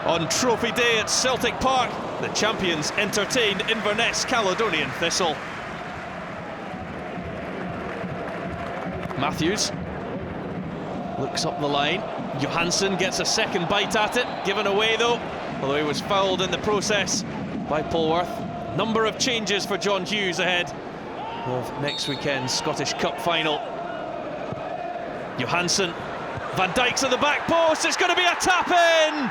On Trophy Day at Celtic Park, the champions entertain Inverness Caledonian Thistle. Matthews looks up the line. Johansen gets a second bite at it, given away though, although he was fouled in the process by Polwarth. Number of changes for John Hughes ahead of next weekend's Scottish Cup final. Johansen, Van Dijk's at the back post, it's going to be a tap-in!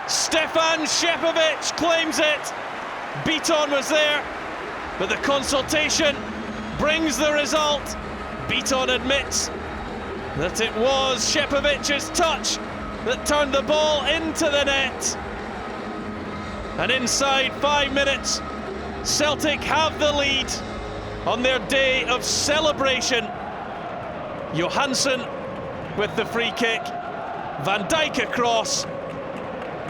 Stefan Scepovic claims it. Beaton was there, but the consultation brings the result. Beaton admits that it was Scepovic's touch that turned the ball into the net. And inside 5 minutes, Celtic have the lead on their day of celebration. Johansen with the free kick, Van Dijk across,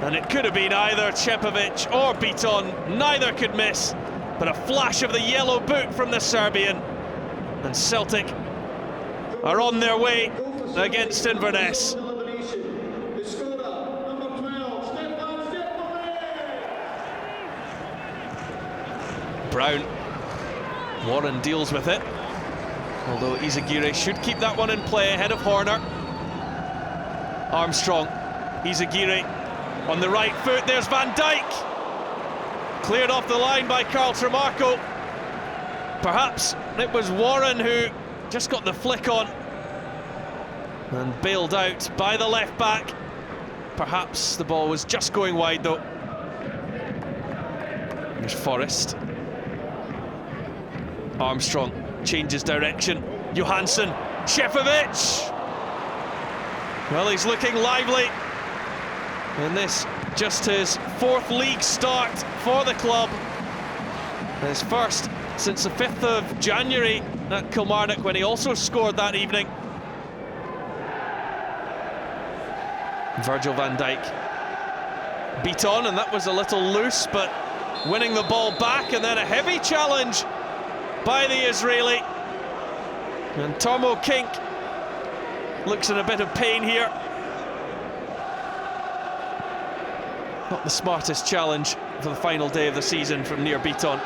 and it could have been either Scepovic or Beaton. Neither could miss, but a flash of the yellow boot from the Serbian, and Celtic are on their way against Inverness. Brown, Warren deals with it, although Izagirre should keep that one in play ahead of Horner. Armstrong, Izagirre on the right foot, there's Van Dijk. Cleared off the line by Carl Tremarco. Perhaps it was Warren who just got the flick on and bailed out by the left back. Perhaps the ball was just going wide though. There's Forrest. Armstrong changes direction. Johansen, Scepovic. Well, he's looking lively. And this just his 4th league start for the club. His first since the 5th of January at Kilmarnock, when he also scored that evening. Virgil van Dijk. Beaton, and that was a little loose, but winning the ball back, and then a heavy challenge by the Israeli. And Tormo Kink looks in a bit of pain here. Not the smartest challenge for the final day of the season from near Beaton.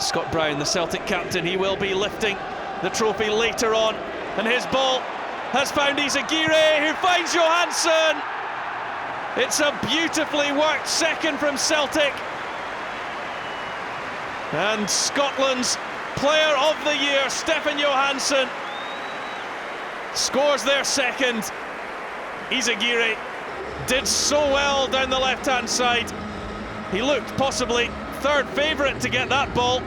Scott Brown, the Celtic captain, he will be lifting the trophy later on, and his ball has found Izagirre, who finds Johansen. It's a beautifully worked second from Celtic, and Scotland's player of the year, Stefan Johansen, scores their second. Izagirre did so well down the left-hand side. He looked possibly third favourite to get that ball,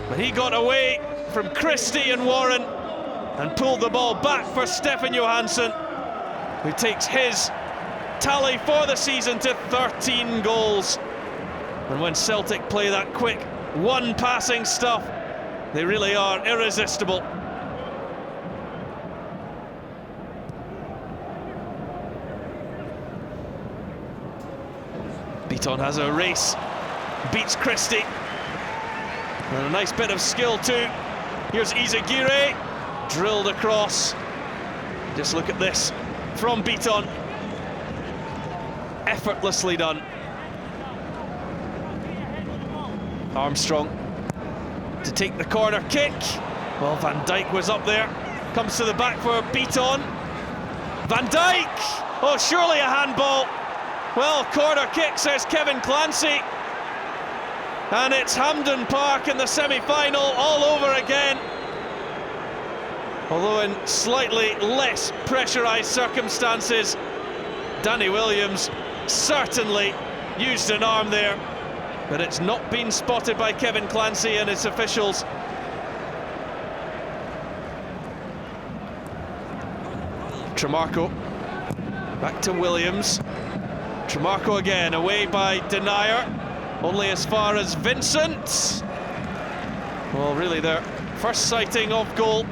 but he got away from Christie and Warren and pulled the ball back for Stefan Johansen, who takes his tally for the season to 13 goals. And when Celtic play that quick one-passing stuff, they really are irresistible. Beaton has a race, beats Christie, and a nice bit of skill too. Here's Izagirre, drilled across. Just look at this from Beaton, effortlessly done. Armstrong to take the corner kick. Well, Van Dijk was up there, comes to the back for Beaton. Van Dijk! Oh, surely a handball. Well, corner kick, says Kevin Clancy. And it's Hampden Park in the semi-final all over again. Although in slightly less pressurised circumstances. Danny Williams certainly used an arm there, but it's not been spotted by Kevin Clancy and his officials. Tremarco, back to Williams. Tremarco again, away by Denier, only as far as Vincent. Well, really their first sighting of goal.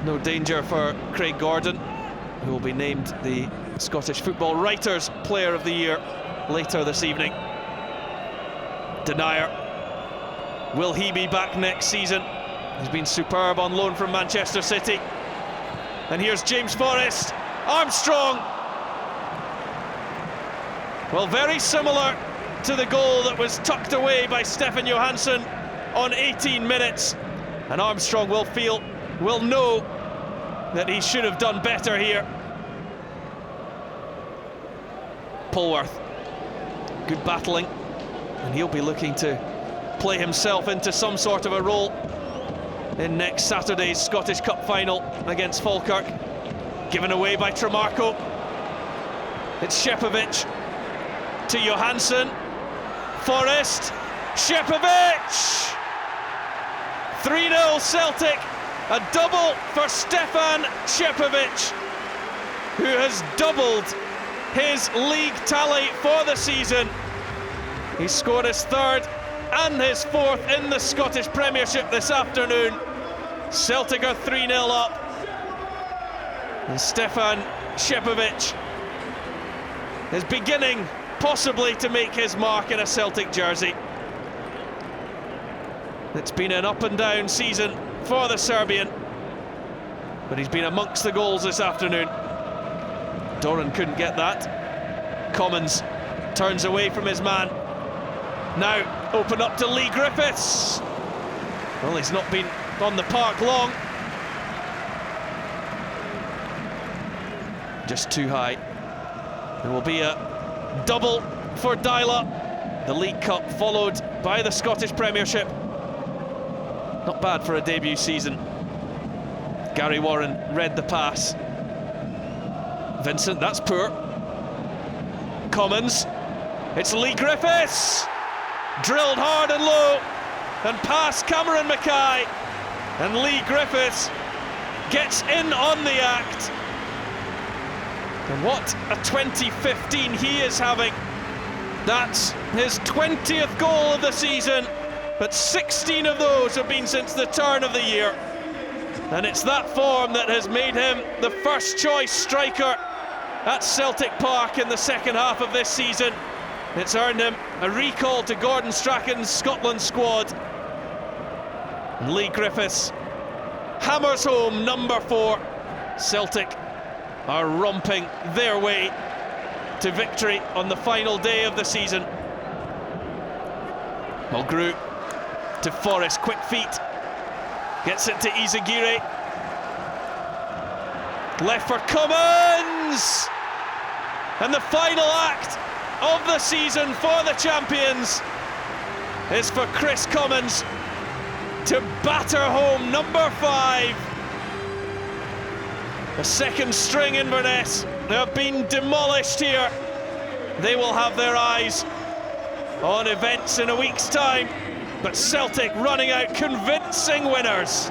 No danger for Craig Gordon, who will be named the Scottish Football Writers' Player of the Year later this evening. Denier, will he be back next season? He's been superb on loan from Manchester City. And here's James Forrest. Armstrong. Well, very similar to the goal that was tucked away by Stefan Johansen on 18 minutes. And Armstrong will know that he should have done better here. Polwarth, good battling, and he'll be looking to play himself into some sort of a role in next Saturday's Scottish Cup final against Falkirk. Given away by Tremarco. It's Scepovic to Johansen. Forrest, Scepovic! 3-0 Celtic, a double for Stefan Scepovic, who has doubled his league tally for the season. He scored his third and his fourth in the Scottish Premiership this afternoon. Celtic are 3-0 up. And Stefan Scepovic is beginning possibly to make his mark in a Celtic jersey. It's been an up and down season for the Serbian, but he's been amongst the goals this afternoon. Doran couldn't get that. Commons turns away from his man. Now open up to Leigh Griffiths. Well, he's not been on the park long. Just too high. There will be a double for Dyla. The League Cup followed by the Scottish Premiership. Not bad for a debut season. Gary Warren read the pass. Vincent, that's poor. Commons. It's Leigh Griffiths. Drilled hard and low. And past Cameron Mackay. And Leigh Griffiths gets in on the act. And what a 2015 he is having. That's his 20th goal of the season, but 16 of those have been since the turn of the year. And it's that form that has made him the first choice striker at Celtic Park in the second half of this season. It's earned him a recall to Gordon Strachan's Scotland squad. And Leigh Griffiths hammers home number 4. Celtic are romping their way to victory on the final day of the season. Mulgrew to Forrest, quick feet, gets it to Izagirre. Left for Commons! And the final act of the season for the champions is for Kris Commons to batter home number 5. The second string Inverness have been demolished here. They will have their eyes on events in a week's time, but Celtic running out convincing winners.